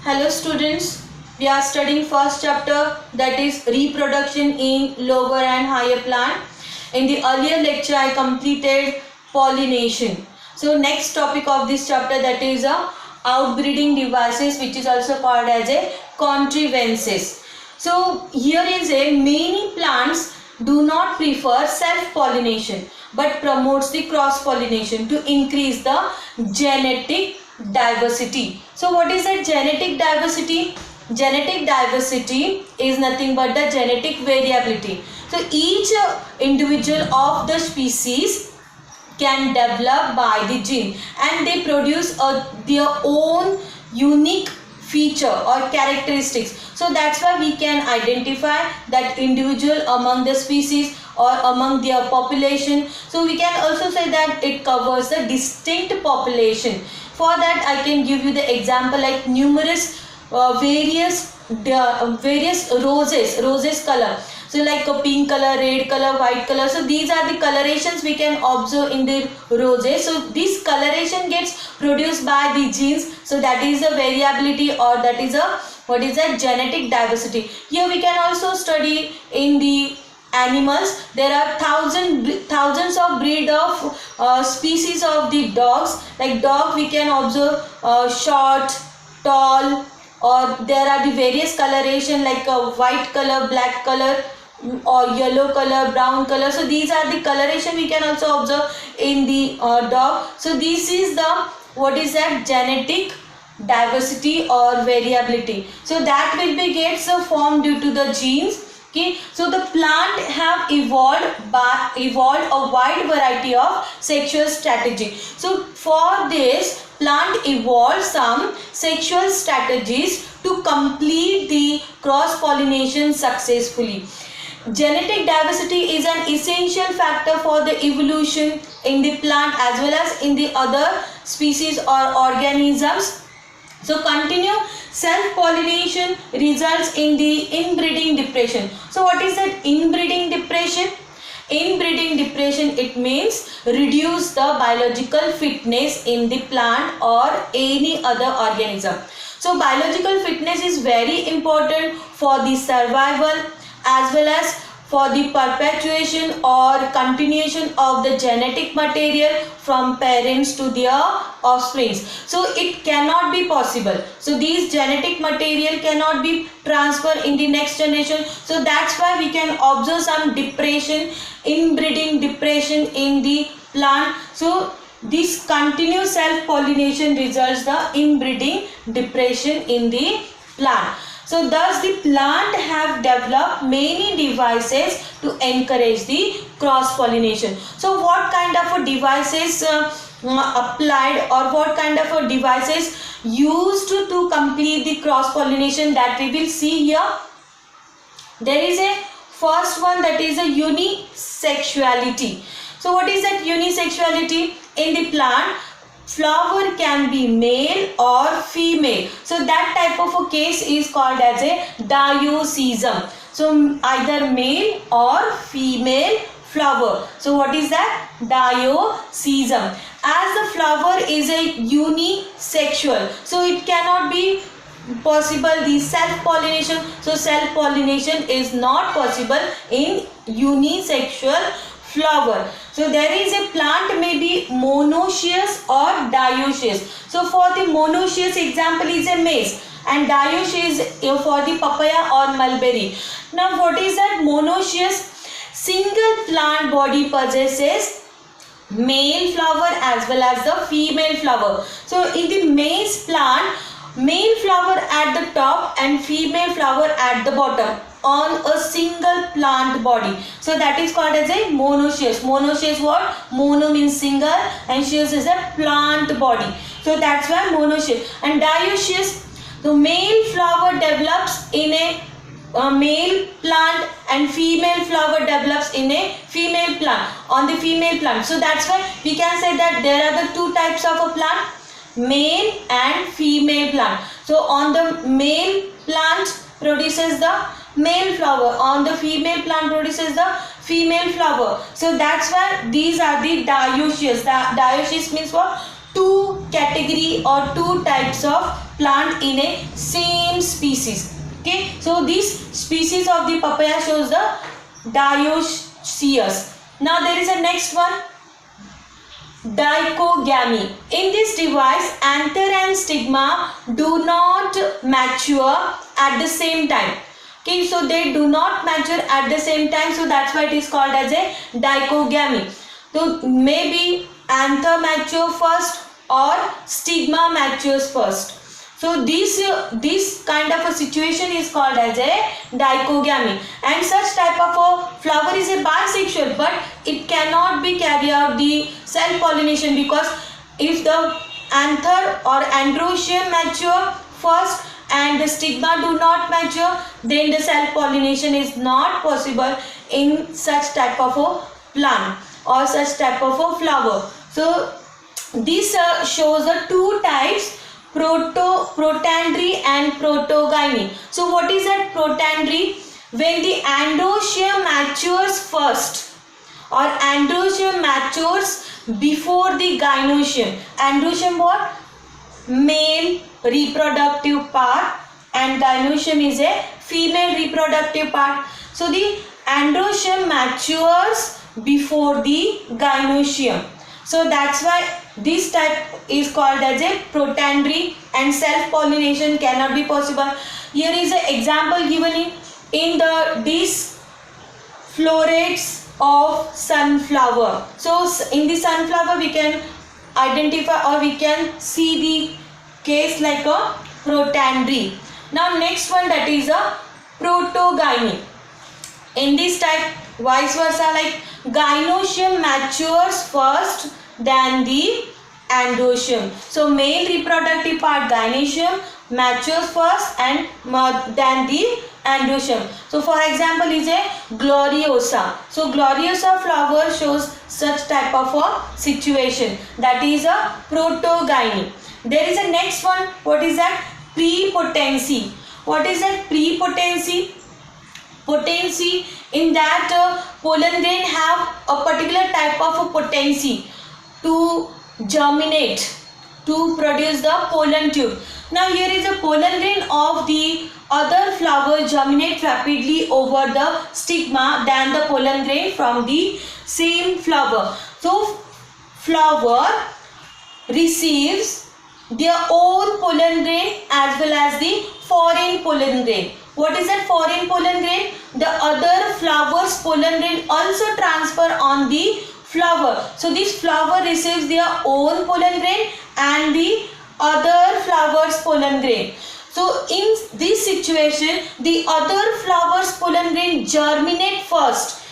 Hello students, we are studying first chapter, that is reproduction in lower and higher plant. In the earlier lecture I completed pollination. So next topic of this chapter, that is outbreeding devices, which is also called as a contrivances. So here is a many plants do not prefer self pollination but promotes the cross pollination to increase the genetic diversity. So what is that genetic diversity? Genetic diversity is nothing but the genetic variability. So each individual of the species can develop by the gene and they produce their own unique feature or characteristics. So that's why we can identify that individual among the species or among their population. So we can also say that it covers the distinct population. For that I can give you the example like numerous various roses color. So like a pink color, red color, white color. So these are the colorations we can observe in the roses. So this coloration gets produced by the genes. So that is a variability, or that is a genetic diversity. Here we can also study in the animals. There are thousands of breed of species of the dogs. Like dog we can observe short, tall, or there are the various coloration like white color, black color, or yellow color, brown color. So these are the coloration we can also observe in the dog. So this is the genetic diversity or variability. So that will be gets formed due to the genes. Okay, so the plant have evolved a wide variety of sexual strategy. So for this, plant evolved some sexual strategies to complete the cross pollination successfully. Genetic diversity is an essential factor for the evolution in the plant as well as in the other species or organisms. So continue self-pollination results in the inbreeding depression. So what is that inbreeding depression? Inbreeding depression, it means reduce the biological fitness in the plant or any other organism. So biological fitness is very important for the survival as well as for the perpetuation or continuation of the genetic material from parents to their offsprings. So it cannot be possible. So these genetic material cannot be transferred in the next generation. So that's why we can observe some depression, inbreeding depression in the plant. So this continuous self-pollination results the inbreeding depression in the plant. So thus the plant have developed many devices to encourage the cross-pollination. So what kind of devices applied, or what kind of devices used to complete the cross-pollination, that we will see here. There is a first one, that is a unisexuality. So what is that unisexuality? In the plant, flower can be male or female. So that type of a case is called as a dioecium. So either male or female flower. So what is that? Dioecium. As the flower is a unisexual, so it cannot be possible the self-pollination. So self-pollination is not possible in unisexual flower. So there is a plant may be monoecious or dioecious. So for the monoecious example is a maize, and dioecious for the papaya or mulberry. Now what is that monoecious? Single plant body possesses male flower as well as the female flower. So in the maize plant, male flower at the top and female flower at the bottom on a single plant body. So that is called as a monoecious. Monoecious what? Mono means single and cious is a plant body. So that's why monoecious. And dioecious, the male flower develops in a male plant and female flower develops in a female plant, on the female plant. So that's why we can say that there are the two types of a plant, male and female plant. So on the male plant produces the male flower, on the female plant produces the female flower. So that's why these are the dioecious. The dioecious means what? two category or two types of plant in a same species. Okay, so this species of the papaya shows the dioecious. Now there is a next one, dichogamy. In this device, anther and stigma do not mature at the same time. Okay, so they do not mature at the same time, so that's why it is called as a dichogamy. So maybe anther mature first or stigma matures first. So this kind of a situation is called as a dichogamy, and such type of a flower is a bisexual, but it cannot be carry out the self pollination, because if the anther or androecium mature first and the stigma do not mature, then the self pollination is not possible in such type of a plant or such type of a flower. So this shows the two types, protandry and protogyny. So what is that protandry? When the androecium matures first or androecium matures before the gynoecium. Androecium what? Male reproductive part, and gynoecium is a female reproductive part. So the androecium matures before the gynoecium. So that's why this type is called as a protandry, and self pollination cannot be possible. Here is an example given in the these florets of sunflower. So in the sunflower we can identify or we can see the case like a protandry. Now next one, that is a protogyny. In this type, vice versa, like gynoecium matures first than the androecium. So male reproductive part gynoecium matures first and than the androecium. So for example is a gloriosa. So gloriosa flower shows such type of a situation, that is a protogyny. There is a next one. What is that? Prepotency. What is that prepotency? Potency, in that pollen grain have a particular type of a potency to germinate, to produce the pollen tube. Now here is a pollen grain of the other flower germinate rapidly over the stigma than the pollen grain from the same flower. So flower receives their own pollen grain as well as the foreign pollen grain. What is that foreign pollen grain? The other flower's pollen grain also transfer on the flower. So this flower receives their own pollen grain and the other flower's pollen grain. So in this situation, the other flower's pollen grain germinate first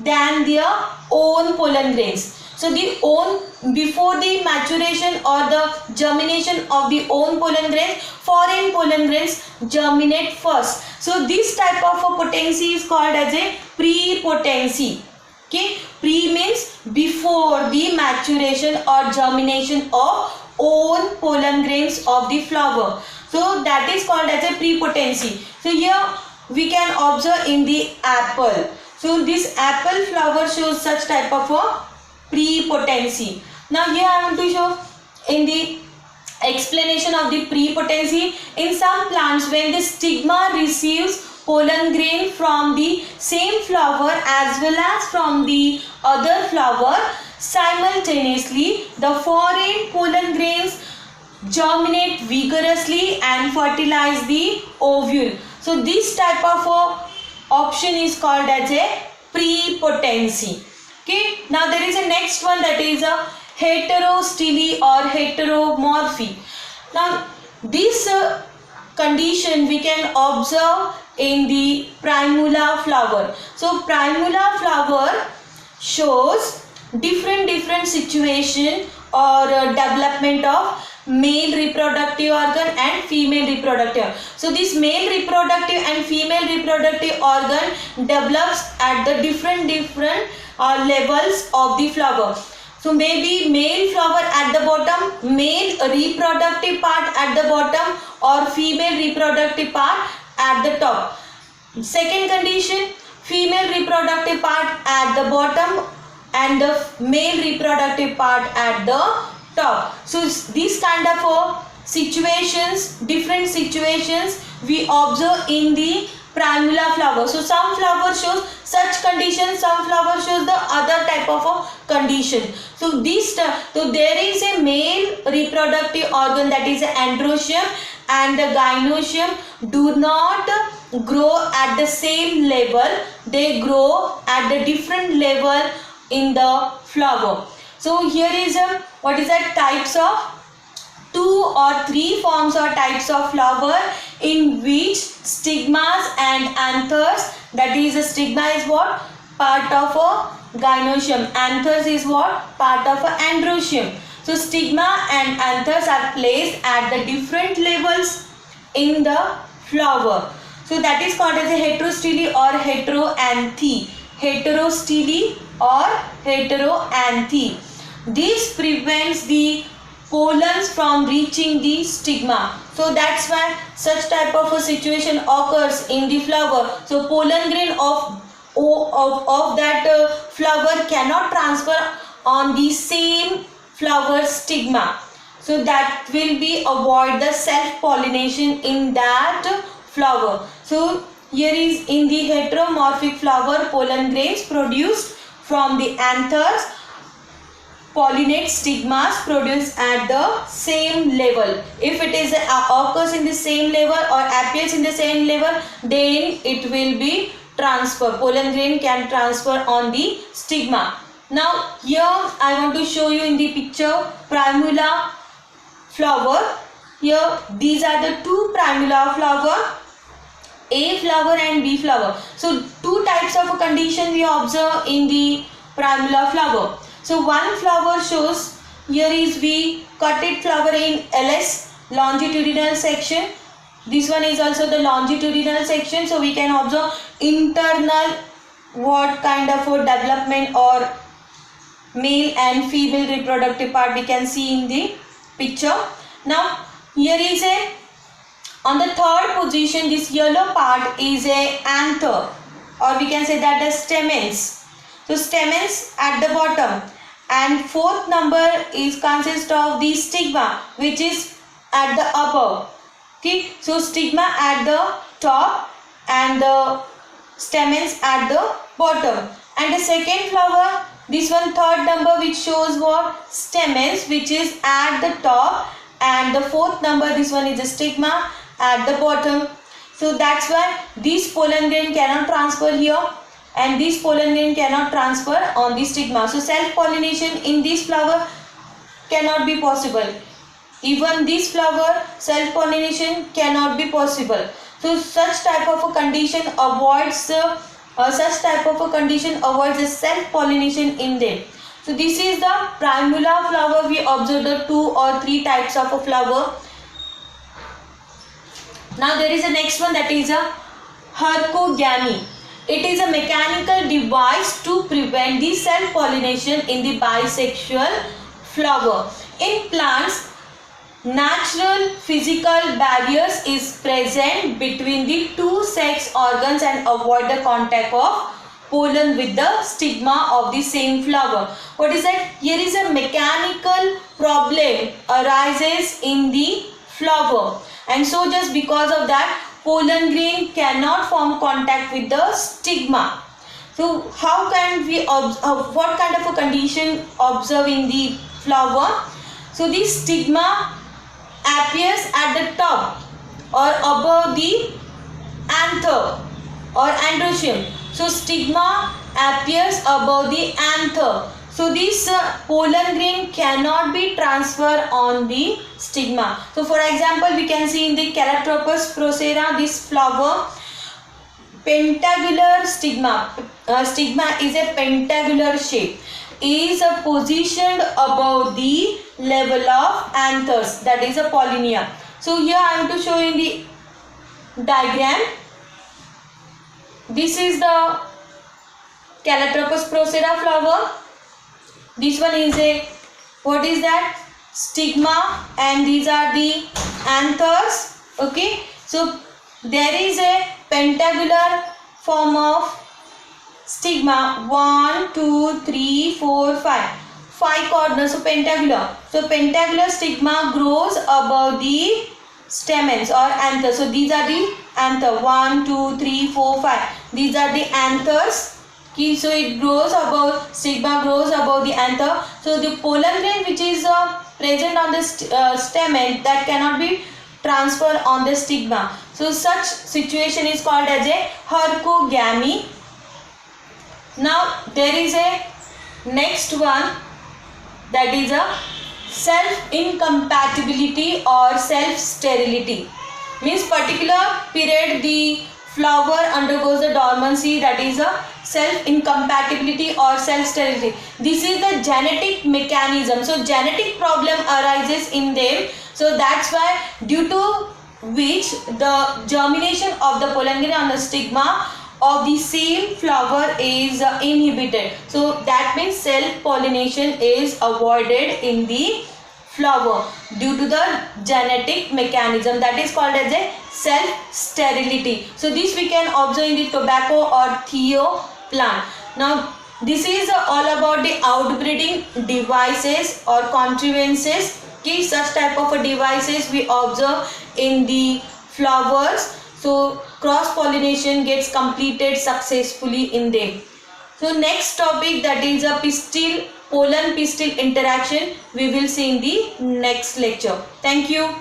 than their own pollen grains. So the own, before the maturation or the germination of the own pollen grains, foreign pollen grains germinate first. So this type of a potency is called as a prepotency. Okay, pre means before the maturation or germination of own pollen grains of the flower. So that is called as a prepotency. So here we can observe in the apple. So this apple flower shows such type of a prepotency. Now here I want to show in the explanation of the prepotency. In some plants, when the stigma receives pollen grain from the same flower as well as from the other flower, simultaneously the foreign pollen grains germinate vigorously and fertilize the ovule. So this type of option is called as a prepotency. Okay, now there is a next one, that is a heterostily or heteromorphy. Now this condition we can observe in the primula flower. So primula flower shows different situation or development of male reproductive organ and female reproductive. So this male reproductive and female reproductive organ develops at the different levels of the flower. So maybe male flower at the bottom, male reproductive part at the bottom, or female reproductive part at the top. Second condition, female reproductive part at the bottom and the male reproductive part at the top. So these kind of situations, different situations we observe in the primula flower. So some flower shows such condition, some flower shows the other type of a condition. So there is a male reproductive organ, that is androecium, and the gynoecium do not grow at the same level. They grow at the different level in the flower. So here is what is that types of 2 or 3 forms or types of flower in which stigmas and anthers, that is a stigma is what? Part of a gynoecium. Anthers is what? Part of a androecium. So stigma and anthers are placed at the different levels in the flower. So that is called as a heterostele or heteroanthe. Heterostele or heteroanthe. This prevents the pollens from reaching the stigma. So that's why such type of a situation occurs in the flower. So pollen grain of that flower cannot transfer on the same flower stigma. So that will be avoid the self-pollination in that flower. So here is in the heteromorphic flower, pollen grains produced from the anthers pollinate stigmas produced at the same level. If it is occurs in the same level or appears in the same level, then it will be transfer. Pollen grain can transfer on the stigma. Now here I want to show you in the picture primula flower. Here these are the 2 primula flower, A flower and B flower. So 2 types of a condition we observe in the primula flower. So one flower shows, here is we cut it flower in LS, longitudinal section. This one is also the longitudinal section. So we can observe internal what kind of a development or male and female reproductive part we can see in the picture. Now here is on the 3rd position, this yellow part is a anther, or we can say that the stamens. So stamens at the bottom, and 4th number is consist of the stigma, which is at the upper. Okay, so stigma at the top and the stamens at the bottom. And the second flower, this one 3rd number, which shows what? Stamens, which is at the top, and the 4th number, this one is the stigma at the bottom. So that's why this pollen grain cannot transfer here, and this pollen grain cannot transfer on the stigma. So self-pollination in this flower cannot be possible. Even this flower self-pollination cannot be possible. So such type of a condition avoids the self-pollination in them. So this is the primula flower. We observe the 2 or 3 types of a flower. Now there is a next one, that is a hercogamy. It is a mechanical device to prevent the self-pollination in the bisexual flower. In plants, natural physical barriers is present between the 2 sex organs and avoid the contact of pollen with the stigma of the same flower. What is that? Here is a mechanical problem arises in the flower, and so just because of that, pollen grain cannot form contact with the stigma. So how can we observe, what kind of a condition observe in the flower? So the stigma appears at the top or above the anther or androecium. So stigma appears above the anther. So this pollen grain cannot be transferred on the stigma. So for example, we can see in the Calotropis procera, this flower, pentagular stigma. Stigma is a pentagular shape, is positioned above the level of anthers, that is a pollinia. So here I am to show in the diagram. This is the Calotropis procera flower. This one is a, what is that? Stigma, and these are the anthers. Okay, so there is a pentagular form of stigma. 1, 2, 3, 4, 5. 5 corners, so pentagular. So pentagular stigma grows above the stamens or anther. So these are the anther, 1, 2, 3, 4, 5. These are the anthers. So it grows above, stigma grows above the anther. So the pollen grain which is present on the stamen, that cannot be transferred on the stigma. So such situation is called as a hercogamy. Now there is a next one, that is a self-incompatibility or self-sterility. Means particular period the flower undergoes a dormancy, that is a self-incompatibility or self-sterility. This is the genetic mechanism. So genetic problem arises in them. So that's why, due to which the germination of the pollen grain on the stigma of the same flower is inhibited. So that means self-pollination is avoided in the flower due to the genetic mechanism, that is called as a self-sterility. So this we can observe in the tobacco or theo plant. Now this is all about the outbreeding devices or contrivances. Okay, such type of devices we observe in the flowers. So cross pollination gets completed successfully in them. So next topic, that is a pistil pollen pistil interaction, we will see in the next lecture. Thank you.